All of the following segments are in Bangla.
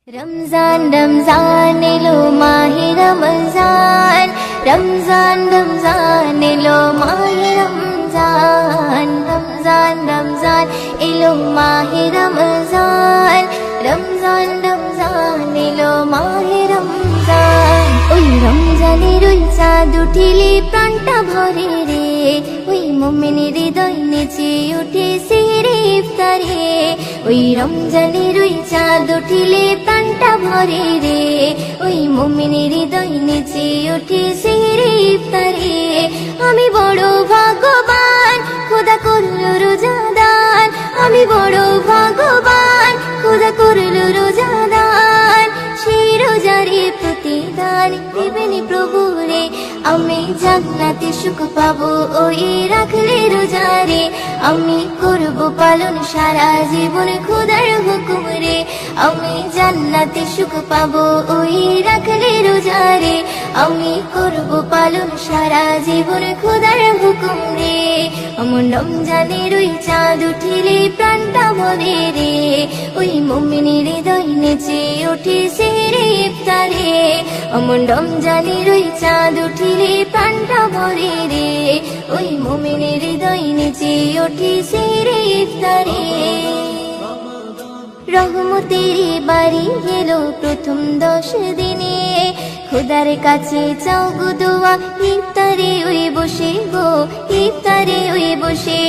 रमजान रमजान एलो माहे रमजान रमजान रमजान एलो माहे रमजान रमजान रमजान एलो माहे रमजान रमजान रमजान एलो माहे रमजान ওই রমজানের ওই চাঁদ উঠিলে প্রাণটা ভরে রে ওই মুমিনের হৃদয় নেচে উঠেছে রে ইফতারে ওই রমজানের ওই চাঁদ উঠিলে প্রাণটা ভরে রে ওই মুমিনের হৃদয় নেচে উঠেছে রে ইফতারে আমি বড় ভাগ্যবান খোদা করলো রোজাদার আমি বড় ভাগ্যবান খোদা করলো রোজাদার সেই রোজারে প্রতিদান দেবেন প্রভু রে আমি জান্নাতে সুখ পাবো ওই রাখলে রোজারে আমি করব পালন সারা জীবন খোদার হুকুম রে আমি জান্নাতে সুখ পাবো ওই রাখলে রোজারে আমি করব পালন সারা জীবন খোদার হুকুম রে অমন রমজানের ওই চাঁদ উঠিলে প্রাণটা ভরে রে ওই মুমিনের হৃদয় নেচে উঠেছে রে ইফতারে অমন রমজানের ওই চাঁদ উঠিলে প্রাণটা ভরে রে ওই মুমিনের হৃদয় নেচে উঠেছে রে ইফতারে রহমতের বাড়ি এলো প্রথম 10 দিনে খোদার কাছে চাও গো দোয়া ইফতারে ওই বসে গো ইফতারে ওই বসে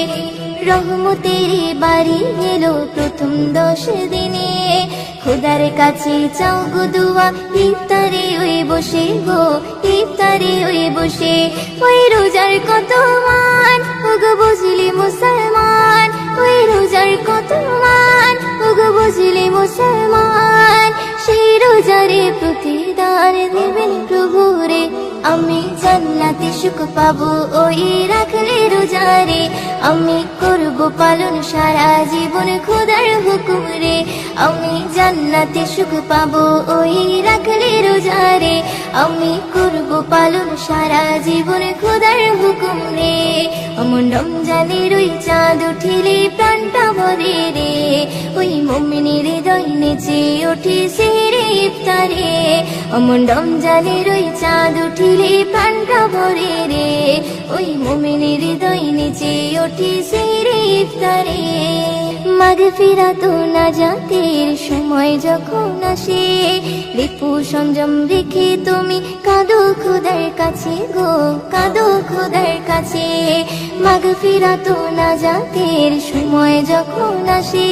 রহমতের বাড়ি এলো প্রথম 10 দিনে খোদার কাছে চাও গো দোয়া ইফতারে ওই বসে গো ইফতারে ওই বসে ওই রোজার কত মান ওগো বুঝলি মুসলমান ওই রোজার কত মান ওগো বুঝলি মুসলমান সেই রোজারে প্রতিদান দেবেন প্রভু রে আমি জান্নাতে সুখ পাবো ওই রাখলে রোজারে আমি করব পালন সারা জীবন খোদার হুকুম রে আমি জান্নাতে সুখ পাবো ওই রাখলে রোজারে আমি করব পালন সারা জীবন খোদার হুকুম রে অমন রমজানের ওই চাঁদ উঠিলে প্রাণটা ভরে রে ওই মুমিনের হৃদয় নেচে উঠেছে রে ইফতারে অমন রমজানের ওই চাঁদ উঠিলে প্রাণটা ভরে রে ওই মুমিনের হৃদয় নেচে উঠেছে রে ইফতারে মাগফিরাত ও নাজাতের সময় যখন আসে রিপু সংযম রেখে তুমি কাঁদো খোদার কাছে গো কাঁদো খোদার কাছে মাগফিরাত ও নাজাতের সময় যখন আসে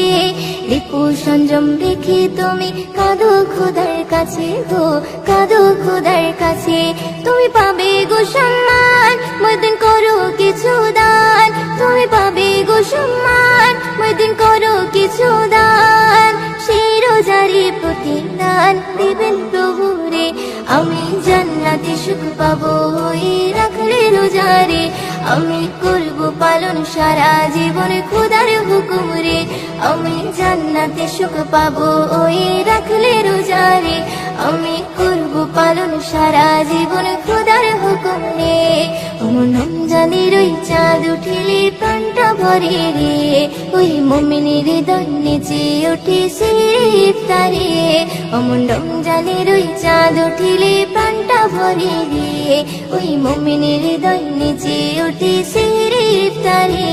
রিপু সংযম রেখে তুমি কাঁদো খোদার কাছে গো কাঁদো খোদার কাছে তুমি পাবে গো সম্মান ময়দিন করো কিছু দান তুমি পাবে গো সম্মান ময়দিন করো কিছু দান সেই রোজারে প্রতিদান দেবেন প্রভু রে আমি জান্নাতে সুখ পাবো ওই রাখলে রোজারে আমি করব পালন সারা জীবন খোদার হুকুম রে আমি জান্নাতে সুখ পাবো ওই রাখলে রোজারে আমি করব পালন সারা জীবন খোদার হুকুম রে অমন রমজানের ওই চাঁদ উঠিলে প্রাণটা ভরে রে ওই মুমিনের হৃদয় নেচে উঠেছে ইফতারে অমন রমজানের ওই চাঁদ উঠিলে প্রাণটা ভরে রে ওই মুমিনের হৃদয় নেচে উঠেছে ইফতারে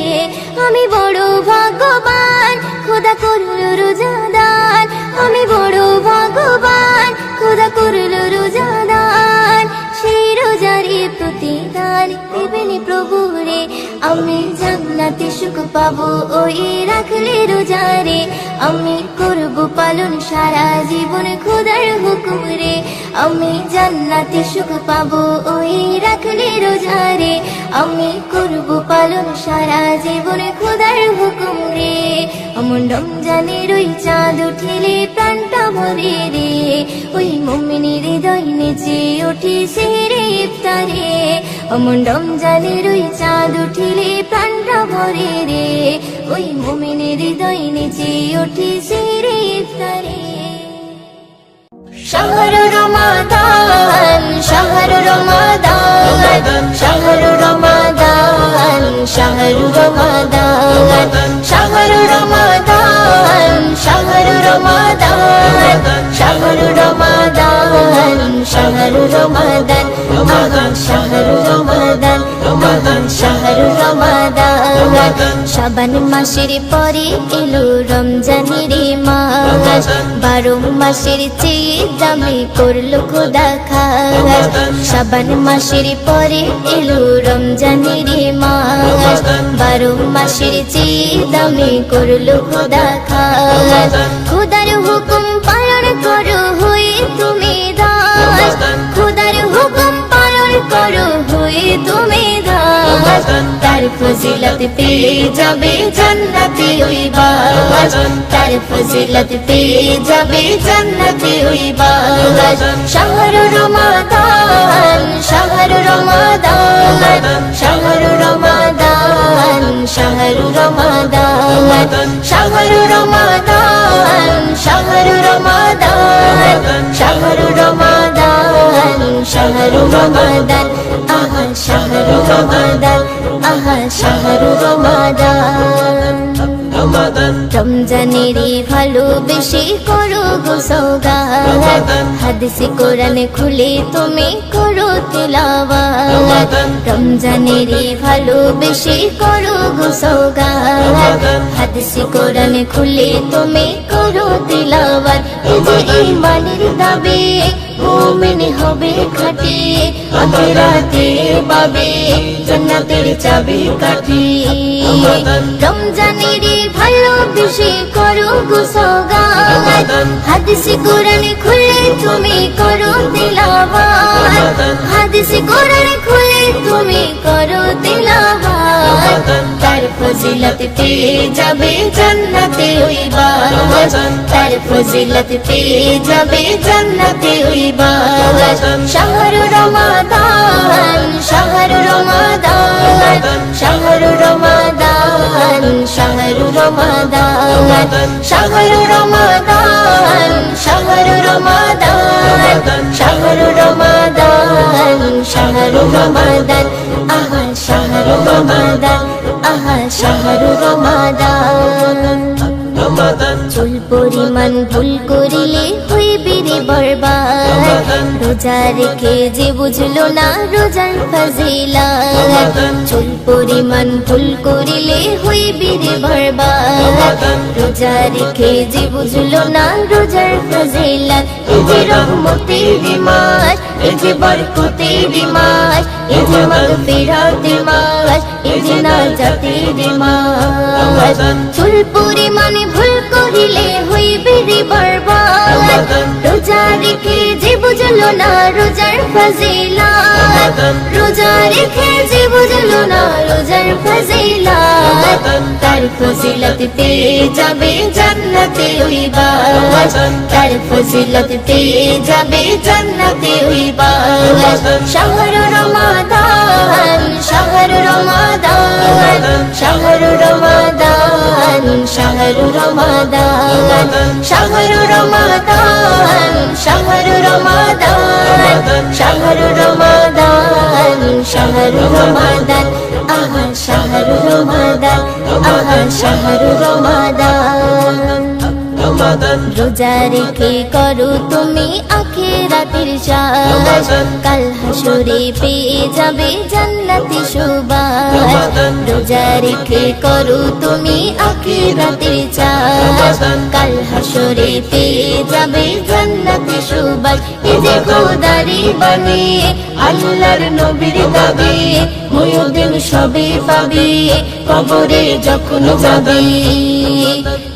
আমি বড় ভাগ্যবান খোদা করলো রোজাদার আমি বড় ভাগ্যবান খোদা করলো রোজাদার সেই রোজারে প্রতিদান দেবেন প্রভু রে আমি জান্নাতে সুখ পাবো ওই রাখলে রোজারে আমি করব পালন সারা জীবন খোদার হুকুম রে আমি জান্নাতে সুখ পাবো ওই রাখলে রোজারে আমি করব পালন সারা জীবন খোদার হুকুম রে অমন রমজানের ওই চাঁদ উঠিলে প্রাণটা ভরে রে ওই মুমিনের হৃদয় নেচে উঠেছে রে ইফতারে অমন রমজানের ওই চাঁদ উঠিলে প্রাণটা ভরে রে ওই মুমিনের হৃদয় নেচে উঠেছে রে ইফতারে شهر رمضان شهر رمضان شهر رمضان شهر رمضان شهر رمضان شهر رمضان شهر শাহরু রমাদান, আহা শাহরু রমাদান, আহা শাহরু রমাদান। শাবান মাসের পরে এলো রমজানের মাস, 12 মাসের চেয়ে দামি করলো খোদা খাস। শাবান মাসের পরে এলো রমজানের মাস, 12 মাসের চেয়ে দামি করলো খোদা খাস। খোদার হুকুম পালন করো হয়ে তুমি দাস, খোদার হুকুম পালন করো হয়ে তুমি দাস। তার ফজিলত পেয়ে যাবে জান্নাতে ওই বাস, তার ফজিলত পেয়ে যাবে জান্নাতে ওই বাস। শাহরু রমাদান, শাহরু রমাদান, শাহরু রমাদান, শাহরু রমাদান, শাহরু রমাদান, শাহরু রমাদান, শাহরু রমাদান, শাহরু রমাদান, আহা শাহরু রমাদান, আহা শাহরু রমাদান। রমজানেরই ভালোবেসে করো গো সওগাত, হাদিসে কোরআনে খুলে তুমি করো তিলাওয়াত। রমজানেরই ভালোবেসে করো গো সওগাত, হাদিসে কোরআনে খুলে তুমি করো তিলাওয়াত। এই যে ঈমানের দাবি মুমিন হবে খাঁটি, আখিরাতে পাবে জান্নাতের চাবিকাঠি। রমজানেরই ভালোবেসে করো গো সওগাত, হাদিসে কোরআনে খুলে তুমি করো তিলাওয়াত, হাদিসে কোরআনে খুলে তুমি করো তিলাওয়াত। তার ফজিলত পেয়ে যাবে জান্নাতে ওই বাস, তার ফজিলত পেয়ে যাবে জান্নাতে ওই বাস। শাহরু রমাদান, শাহরু রমাদান, শাহরু রমাদান, শাহরু রমাদান, শাহরু রমাদান, শাহরু রমাদান, শাহরু রমাদান, শাহরু রমাদান, আহা শাহরু রমাদান, আহা শাহরু রমাদান। চুল পরিমাণ ভুল করিলে হইবে রে বরবাদ, রোজা রেখে যে বুঝলো না রোজার ফজিলত। চুল পরিমাণ ভুল করিলে হইবে রে বরবাদ, রোজা রেখে যে বুঝলো না রোজার ফজিলত। এই যে রহমতের মাস, এই যে বরকতের মাস, এই যে মাগফিরাতের মাস, এই যে নাজাতের মাস। চুল পরিমাণ ভুল করিলে হইবে রে বরবাদ, রোজা রেখে যে বুঝলো না রোজার ফজিলত, রোজা রেখে যে বুঝলো না রোজার ফজিলত। তার ফজিলত পেয়ে যাবে জান্নাতে ওই বাস, তার ফজিলত পেয়ে যাবে জান্নাতে ওই বাস। শাহরু রমাদান, শাহরু রমাদান, শাহরু রমাদান, শাহরু রমাদান, শাহরু রমাদান, শাহরু রমাদান, শাহরু রমাদান, শাহরু রমাদান, আহা শাহরু রমাদান, আহা শাহরু রমাদান। রোজা রেখে করো তুমি আখিরাতের চাষ, কাল হাসরে পেয়ে যাবে জান্নাতি সুবাস। রোজা রেখে করো তুমি আখিরাতের চাষ, কাল হাসরে পেয়ে যাবে জান্নাতি সুবাস। এই যে খোদারি বাণী আল্লাহর নবীর দাবি, মুমিন সবে পাবে কবরে যখন যাবে।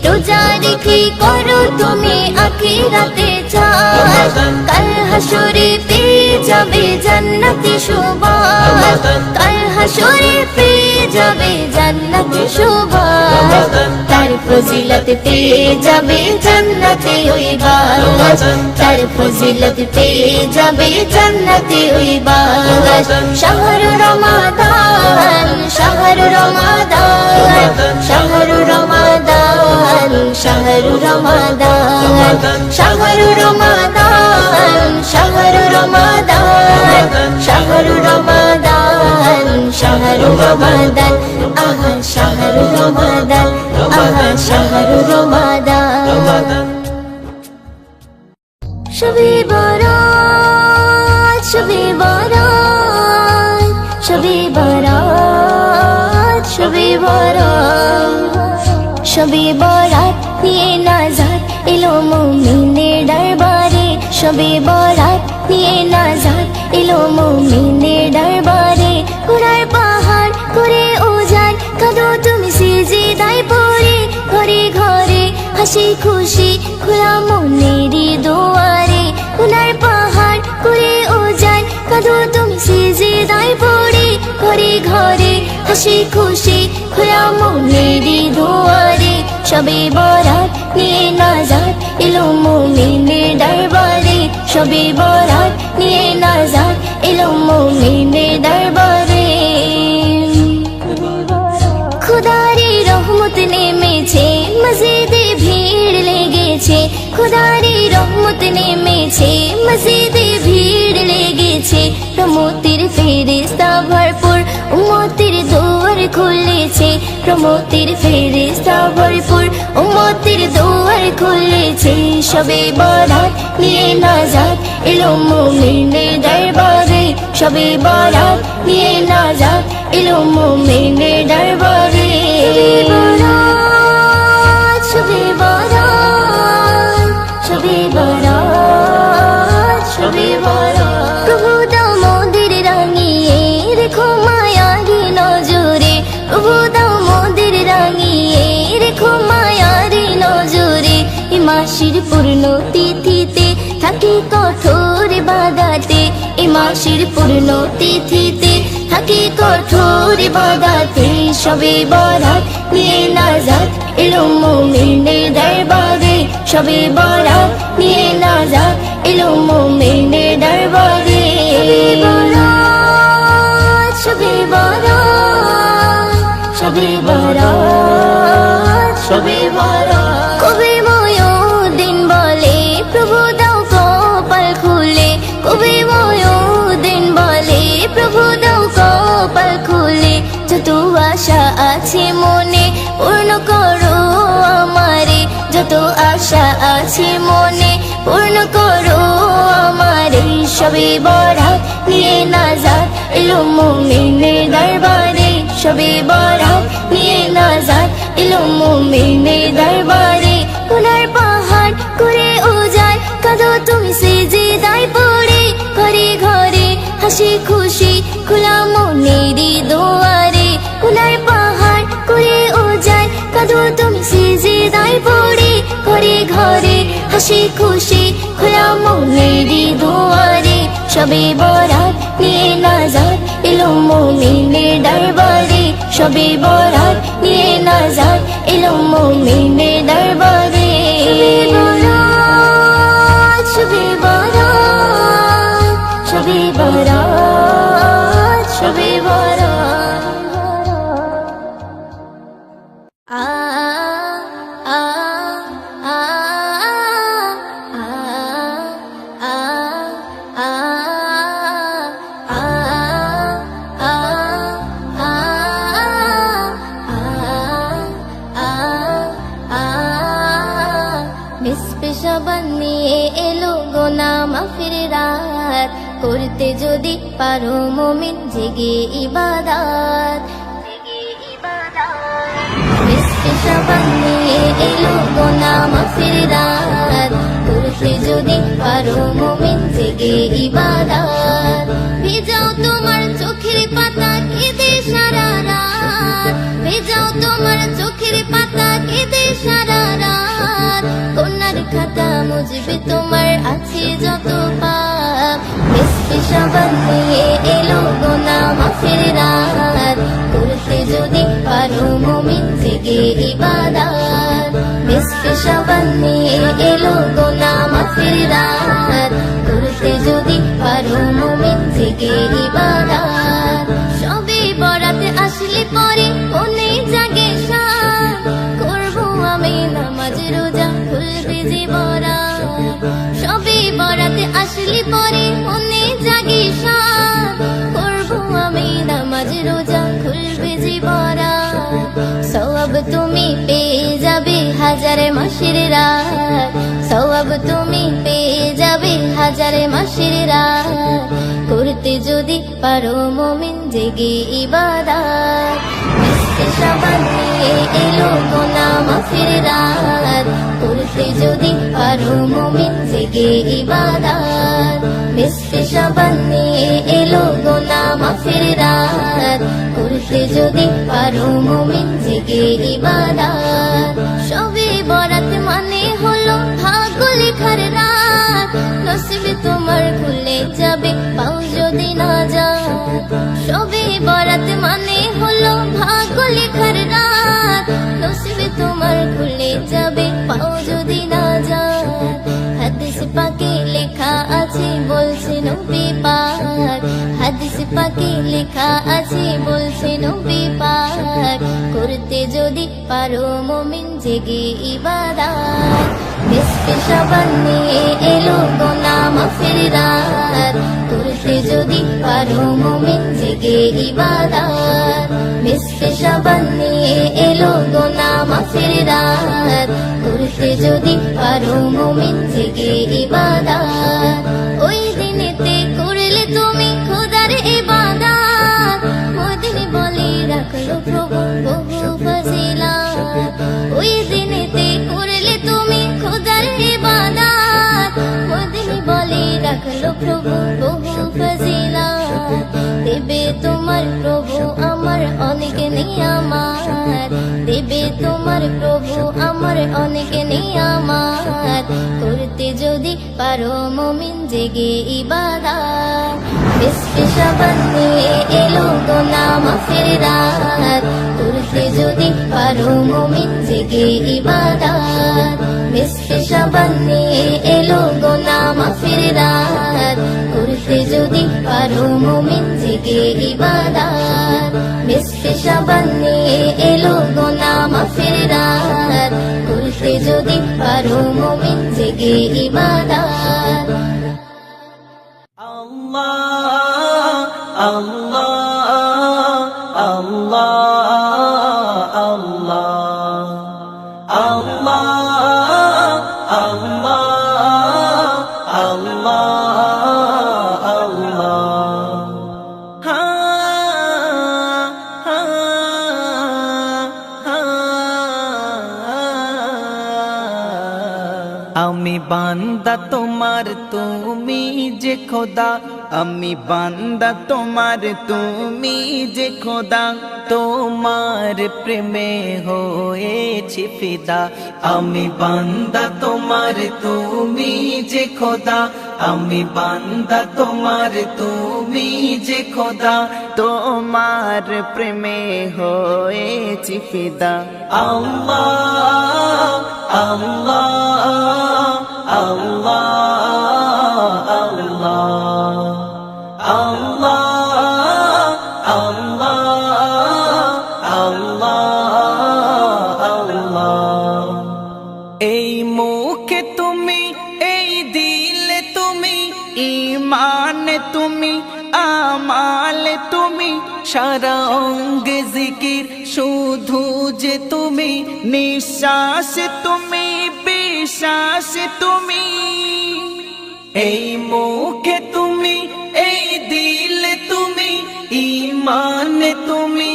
রোজা রেখে করো তুমি আখিরাতে চাষ, কাল হাসরে পেয়ে যাবে জান্নাতি সুবাস, কাল হাসরে পেয়ে যাবে জান্নাতি সুবাস। তার ফজিলত পেয়ে যাবে জান্নাতে ওই বাস, তার ফজিলত পেয়ে যাবে জান্নাতে ওই বাস। শাহরু রমাদান, শাহরু রমাদান, শাহরু রমাদান, শাহরু রমাদান, শাহরু রমাদান, শাহরু রমাদান, শাহরু রমাদান, শাহরু রমাদান, আহা শাহরু রমাদান, আহা শাহরু রমাদান। শবে বরাত শবে বরাত, শবে বরাত, শবে বরাত। শবে বরাত নিয়ে নাজাত এলো মুমিনের দরবারে, শবে বরাত নিয়ে নাজাত এলো মুমিনের দরবারে। কুরার পাহাড় করে উজাড় কাঁদো তুমি সিজদায় পড়ে, ঘরে ঘরে হাসি খুশি খোলা মনেরই দুয়ারে। কুরার পাহাড় করে উজাড় কাঁদো তুমি সিজদায় পড়ে, ঘরে ঘরে হাসি খুশি খোলা মনেরই দুয়ারে। শবে বরাত নিয়ে নাজাত এলো মুমিনের দরবারে, শবে বরাত নিয়ে নাজাত এলো মুমিনের দরবারে। খুদারি রহমত নেমেছে মসজিদে ভিড় লেগেছে, খুদারি রহমত নেমেছে মসজিদে ভিড় লেগেছে। রহমতের ফেরেশতা ভরপুর উম্মতের দুয়ার খুলেছে, রহমতের ফেরেশতা ভরপুর উম্মতের দুয়ার খুলেছে। শবে বরাত নিয়ে নাজাত এলো মুমিনের দরবারে, শবে বরাত নিয়ে নাজাত এলো মুমিনের দরবারে। শবে বরাত, শবে বরাত, শবে বরাত। প্রভু দাও মোদের রাঙিয়ে রেখো মায়ারি নজরে, প্রভু দাও মোদের রাঙিয়ে রেখো মায়ারি নজরে। এ মাসের পূর্ণ তিথিতে থাকি কঠোর ইবাদতে, এ মাসের পূর্ণ তিথিতে থাকি কঠোর ইবাদতে। শবে বরাত নিয়ে নাজাত এলো মুমিনের দরবারে, শবে বরাত নিয়ে নাজাত এলো মুমিনের দরবারে। শবে বরাত, শবে বরাত, শবে বরাত। কবে ময়ূরদিন বলে প্রভু দাও কপাল খুলে, কবে ময়ূরদিন বলে প্রভু দাও কপাল খুলে। যত আশা আছে মনে পূর্ণ করো আমারে, যত আশা আছে মনে পূর্ণ করো আমারে। শবে বরাত নিয়ে নাজাত এলো মুমিনের দরবারে, শবে বরাত নিয়ে নাজাত এলো মুমিনের দরবারে। গুনার পাহাড় করে উজাড় কাঁদো তুমি সিজদায় পড়ে, ঘরে ঘরে হাসি খুশি খোলা মনেরই দুয়ারে। গুনার পাহাড় করে উজাড় কাঁদো তুমি সিজদায় পড়ে, ঘরে ঘরে হাসি খুশি খোলা মনেরই দুয়ারে। শবে বরাত নিয়ে নাজাত এলো মুমিনের দরবারে, শবে বরাত নিয়ে নাজাত এলো মুমিনের দরবারে। শবে বরাত, শবে বরাত, শবে বরাত। আ আ আ আ আ আ নিয়ে এলো গোনা মাফির রাত, করতে যদি পারো মুমিন জেগে ইবাদত। নিয়ে এলো গোনা মাফির রাত, করতে যদি পারো মুমিন জেগে ইবাদত। ভেজাও তোমার চোখের পাতা কেঁদে সারা রাত, ভেজাও তোমার চোখের পাতা কেঁদে সারা রাত। কন্যার খাতা মুজবে তোমার আছে যত পাপ, সাবান নিয়ে এলো গোনা মাফের রাত, করতে যদি পারো মুমিন জেগে ইবাদত। সাবান নিয়ে এলো গোনা মাফের রাত, করতে যদি পারো মুমিন জেগে ইবাদত। সবে বরাতে আসলে পরে মনে জাগে শান, করবো আমি নামাজ রোজা খুলবে যে বরাত। সবে বরাতে আসলে পরে মনে জাগে শান, করবো আমি নামাজ রোজা খুলবে যে বরাত। সওয়াব তুমি পেয়ে যাবে হাজার মাসের রাত, সওয়াব তুমি পেয়ে যাবে হাজার মাসের রাত। পারো মুমিন জেগে ইবাদত মিশকে শাবান নিয়ে এলো গুনাহ মাফের রাত করতে যদি পারো মুমিন জেগে ইবাদত মিশকে শাবান নিয়ে এলো গুনাহ মাফের রাত করতে যদি পারো মুমিন জেগে ইবাদত সবে বরাত মানে হলো ভাগ্য লেখার রাত নসিবে তোমার খুলে যাবে পাও যদি না যাত সবে বরাত মানে হলো ভাগ্য লেখার রাত নসিবে তোমার খুলে যাবে পাও যদি না যাত হাদিস পাকে লেখা আছে বলছে নবী পাক হাদিস পাকে লেখা আছে বলছে নবী পাক করতে যদি পারো মুমিন জেগে ইবাদত মিশকে শাবান নিয়ে এলো গুনাহ মাফের রাত করতে যদি পারো মুমিন জেগে ইবাদত মিশকে শাবান নিয়ে এলো গুনাহ মাফের রাত করতে যদি পারো মুমিন জেগে ইবাদত ওই দিনেতে করলে তুমি খোদার ইবাদত মদিনে বলে রাখলো প্রভু বহু ফজিলত ওই দিনেতে করলে তুমি খোদার ইবাদত মদিনে বলে রাখলো প্রভু বহু ফজিলত দেবে তোমার প্রভু আমার অনেক নিয়ামত দেবে তোমার প্রভু আমার অনেক নিয়ামত করতে যদি পারো মুমিন জেগে ইবাদত মিশকে শাবান নিয়ে এলো গুনাহ মাফের রাত করতে যদি পারো মুমিন জেগে ইবাদত মিশকে শাবান নিয়ে এলো গুনাহ মাফের রাত করতে যদি পারো মুমিন জেগে ইবাদত মিশকে শাবান নিয়ে এলো গুনাহ মাফের রাত করতে যদি পারো মুমিন জেগে ইবাদত Allah, Allah, Allah, Allah, Allah, Allah, Allah, ha, ha, ha. আমি বান্দা তোমার তুমি যে খোদা আমি বান্দা তোমার তুমি যে খোদা তোমার প্রেমে হয়েছি ফিদা আমি বান্দা তোমার তুমি যে খোদা আমি বান্দা তোমার তুমি যে খোদা তোমার প্রেমে হয়েছি ফিদা আল্লাহ আল্লাহ আল্লাহ এই মুখে তুমি এই দিলে তুমি ঈমানে তুমি আমালে তুমি সারা অঙ্গে জিকির শুধু যে তুমি নিঃশ্বাসে তুমি বিশ্বাসে তুমি এই মুখে তুমি এই দিলে তুমি ঈমানে তুমি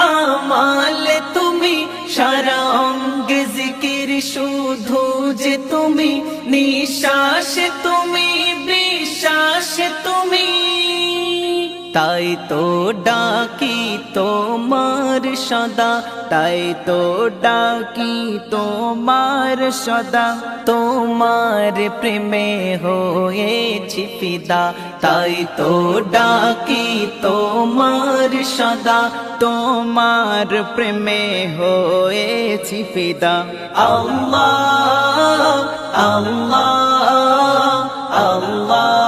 আমালে তুমি সারা অঙ্গে জিকির শুধু যে তুমি নিঃশ্বাসে তুমি বিশ্বাসে তুমি তাই তো ডাকি তোমার সদা তাই তো ডাকি তোমার সদা তোমার প্রেমে হয়েছি ফিদা তাই তো ডাকি তোমার সদা তোমার প্রেমে হয়েছি ফিদা আল্লাহ আল্লাহ আল্লাহ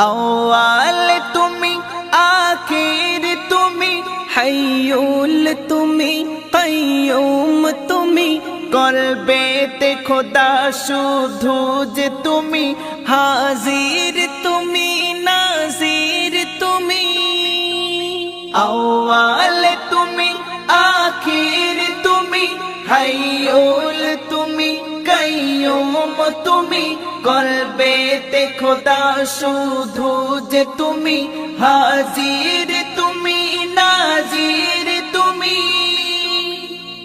আওয়াল তুমি আখির তুমি হাইয়ুল তুমি কাইয়ুম কলবেতে খোদা শুধু যে তুমি, হাজির তুমি নাজির তুমি, আউয়াল তুমি আখির তুমি, হাইয়ুল তুমি কাইয়ুম তুমি, কলবেতে খোদা শুধু যে তুমি, হাজির তুমি নাজির তুমি।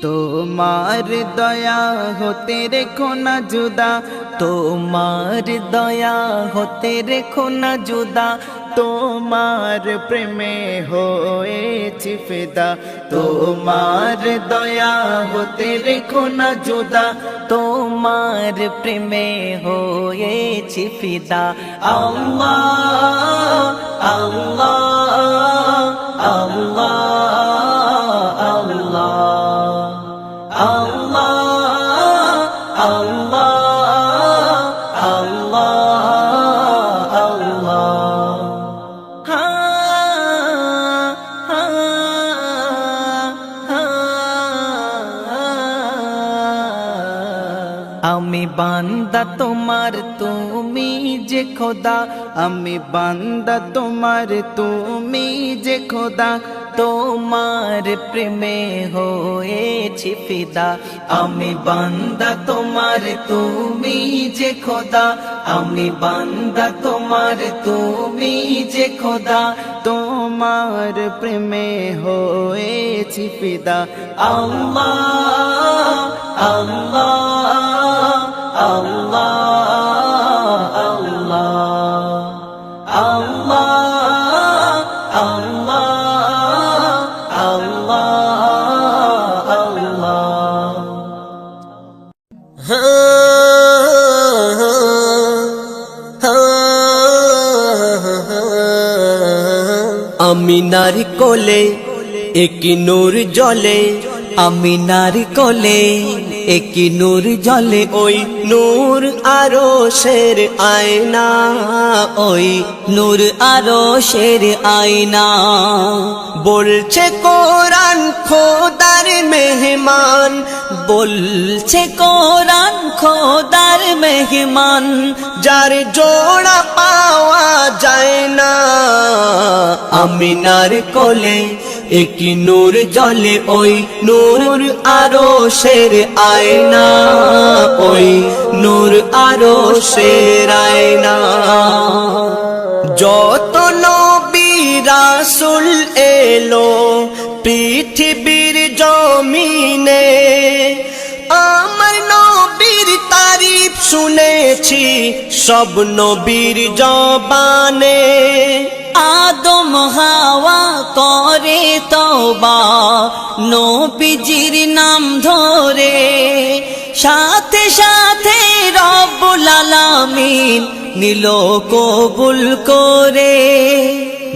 তোমার দয়া হতে রেখো না জুদা, তোমার দয়া হতে রেখো না জুদা, তোমার প্রেমে হয়েছি ফিদা, তোমার দয়া হতে রেখো না জুদা, তোমার প্রেমে হয়েছি ফিদা। আল্লাহ আল্লাহ আল্লাহ আল্লাহ আল্লাহ আল্লাহ আল্লাহ আল্লাহ। আমি বান্দা তোমার তুমি যে খোদা, আমি বান্দা তোমার তুমি যে খোদা, তোমার প্রেমে হয়েছি ফিদা। আমি বান্দা তোমার তুমি যে খোদা, আমি বান্দা তোমার তুমি যে খোদা, তোমার প্রেমে হয়েছি ফিদা। আল্লাহ আল্লাহ আল্লাহ আল্লাহ আল্লাহ আল্লাহ আল্লাহ। আমি নারী কোলে একি নূর জলে, আমি নারী কোলে একি নূর জলে, ওই নূর আরশের আয়না, ওই নূর আরশের আয়না। বলছে কোরআন খোদার মেহমান, বলছে কোরআন খোদার মেহমান, যার জোড়া পাওয়া যায় না। আমিনার কোলে একি নূর জলে, ওই নূর আরশের আয়না, ওই নূর আরশের আয়না। যত নবী রাসূল এলো পৃথিবীর জমিনে, আমার নবীর তারিফ শুনেছি সব নবীর জবানে। আদম হাওয়া করে তওবা নবীজির নাম ধরে, সাথে সাথে রব্বুল আলামিন নিল কবুল করে।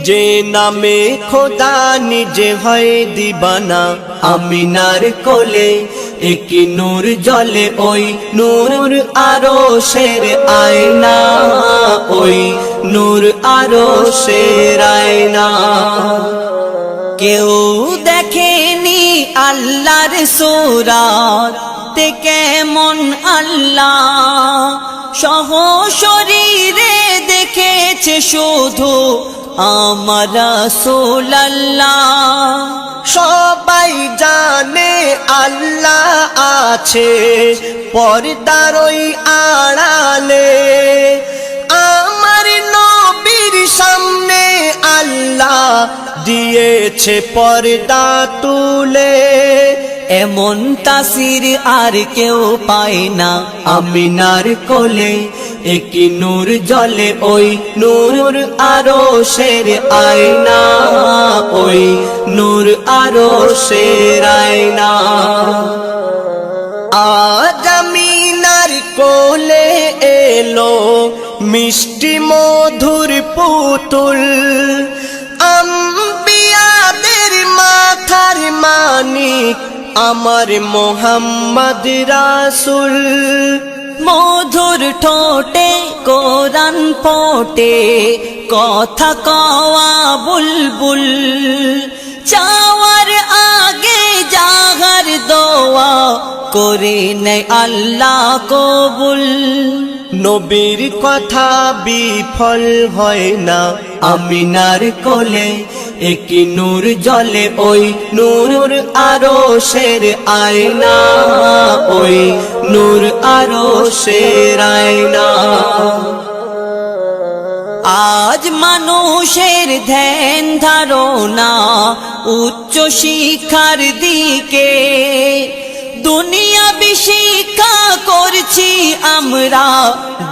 যে নামে খোদা নিজে হয় দিবানা, আমিনার কোলে একি নূর জলে, ওই নূর আরশের আয়না, ওই নূর আরশের আয়না। কেউ দেখেনি আল্লাহর সূরাত তে কেমন আল্লাহ, সহশরীরে দেখেছে শুধু আমার রাসূলুল্লাহ। সবাই জানে আল্লাহ আছে পর্দার ওই আড়ালে, আমার নবীর সামনে আল্লাহ দিয়েছে পর্দা তুলে। এমন তাসির আর কেউ পায় না, আমিনার কোলে একি নূর জলে, ওই নূর আরশের আয়না, ওই নূর আরশের আয়না। আজ আমিনার কোলে এলো মিষ্টি মধুর পুতুল, আম্বিয়াদের মাথার মানিক আমার মোহাম্মদ রাসূল। মধুর ঠোঁটে কোরআন পড়ে কথা কওয়া বুলবুল, চাওয়ার আগে জাগার দোয়া করে নেয় আল্লাহ কবুল। নবীর কথা বিফল হয় না, আমিনার কোলে একই নূর জ্বলে, ওই নূর আরশের আয়না, ওই নূর আরশের আয়না। আজ মানুষের ধ্যান ধারণা উচ্চ শিক্ষার দিকে, দুনিয়াবি শিক্ষা করছি আমরা,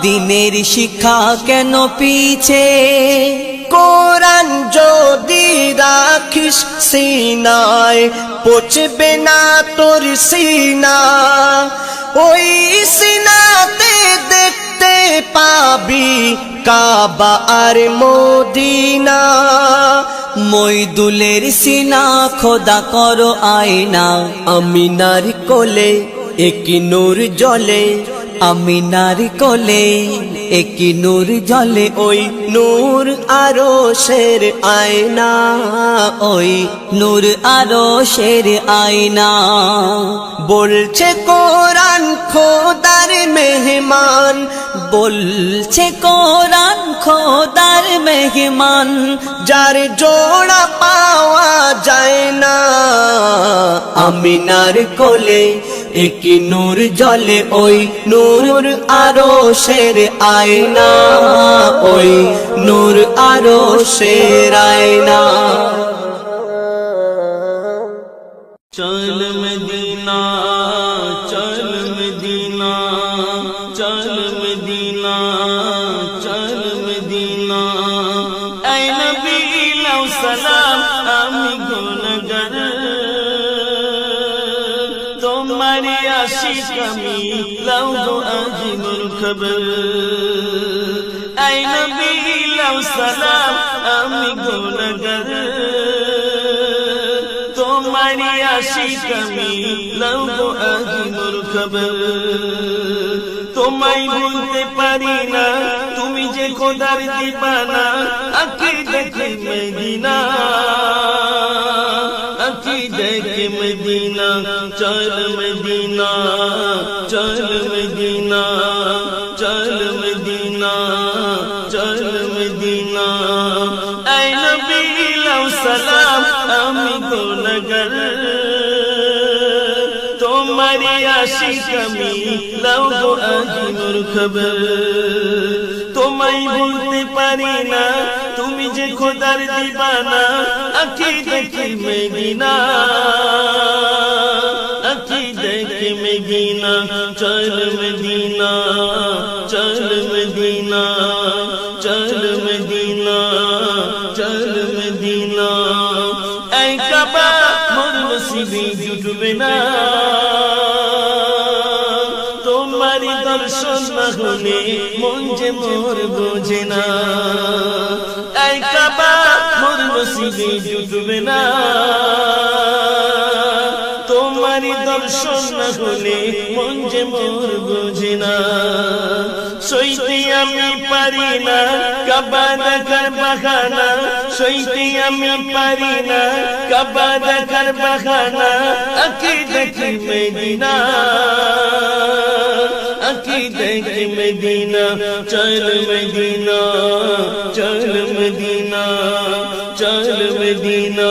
দিনের শিক্ষা কেন পিছে? কোরআন যদি রাখিস সিনায়, পচবে না তোর সিনা, ওই সিনাতে দেখতে পাবি কাবা আর মদিনা। মইদুলের সিনা খোদা করো আয়না, আমিনার কোলে একই নূর জ্বলে, আমিনার কোলে একই নূর জ্বলে, ওই নূর আরশের আয়না, ওই নূর আরশের আয়না। বলছে কোরআন খোদার মেহমান, বলছে কোরআন খোদার মেহমান, যার জোড়া পাওয়া যায় না। আমিনার কোলে একই নূর জ্বলে, ওই নূর আরশের আয়না, ওই নূর আরশের আয়না। चल मदीना चल मदीना चल मदीना चल मदीना ऐ नबी लौ सलाम आमी गुनहगार तुम्हारी आशिक আমি लौ दो आजिमुल खबर ऐ नबी लौ सलाम आमी गुनहगार तुम्हारी आशिक আমি लौ दो आजिमुल खबर তোমায় ভুলতে পারি না তুমি যে খোদার দিবানা আঁখি দেখে মদিনা আঁখি দেখে মদিনা চল মদিনা চল মদিনা চল মদিনা চল মদিনা ऐ नबी लौ सलाम আমি গুনহগার तुम्हारी आशिक আমি लौ दो आजिमुल खबर তোমায় ভুলতে পারি না তুমি যে খোদার দিবানা আঁখি দেখে মদিনা আঁখি দেখে মদিনা চল মদিনা চল মদিনা চল মদিনা চল মদিনা ऐ কাবা মোর নসিবে জুটবে না তোমারি দর্শন না হলে মন যে মোর বোঝে না ऐ কাবা মোর নসিবে জুটবে না তোমারি দর্শন না হলে মন যে মোর বোঝে না সইতে আমি পারি না কাবা দেখার বাহানা সইতে আমি পারি না কাবা দেখার বাহানা আঁখি দেখে মদিনা আঁখি দেখে মদিনা চল মদিনা চল মদিনা চল মদিনা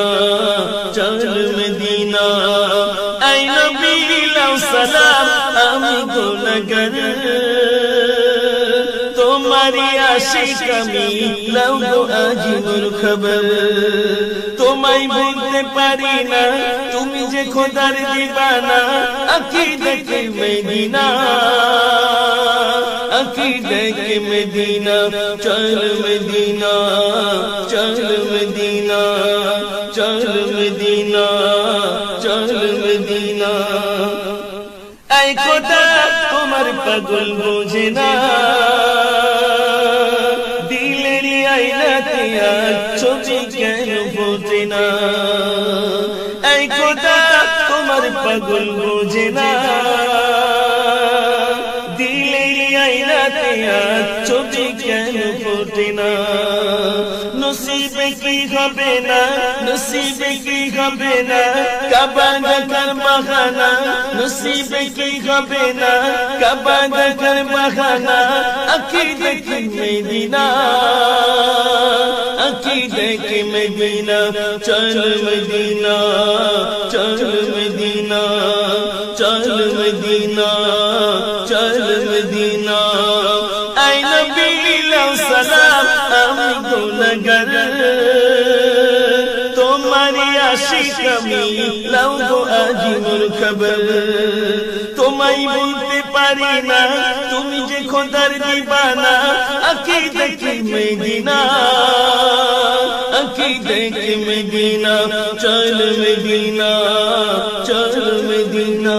চল মদিনা ऐ नबी लौ सलाम আমি গুনহগার तुम्हारी आशिक আমি लौ दो आजिमुल खबर তোমায় ভুলতে পারি না তুমি যে খোদার দিবানা আঁখি দেখে মদিনা আঁখি দেখে মদিনা চল মদিনা চল মদিনা চল মদিনা চল মদিনা ऐ খোদা তোমার পাগল বোঝে না দিলের আয়নাতে আর ছবি কেন ফোটে না ऐ খোদা তোমার পাগল বোঝে না দিলের আয়নাতে আর ছবি কেন ফোটে না নসিবে কি হবে না, নসিবে কি হবে না, কাবা দেখার বাহানা, নসিবে কি হবে না, কাবা দেখার বাহানা, আঁখি দেখি মদিনা, আঁখি দেখি মদিনা, চল মদিনা, চল মদিনা, চল মদিনা, চল মদিনা। আই নবী লাও সালাম, আমি গুনাহগার, তোমারি আশিক আমি, লাও গো আজি মোর খবর। তোমায় বলতে পারি না, তুমি যে খোদার দিবানা, আঁখি দেখি মদিনা, আঁখি দেখি মদিনা, চল মদিনা, চল মদিনা।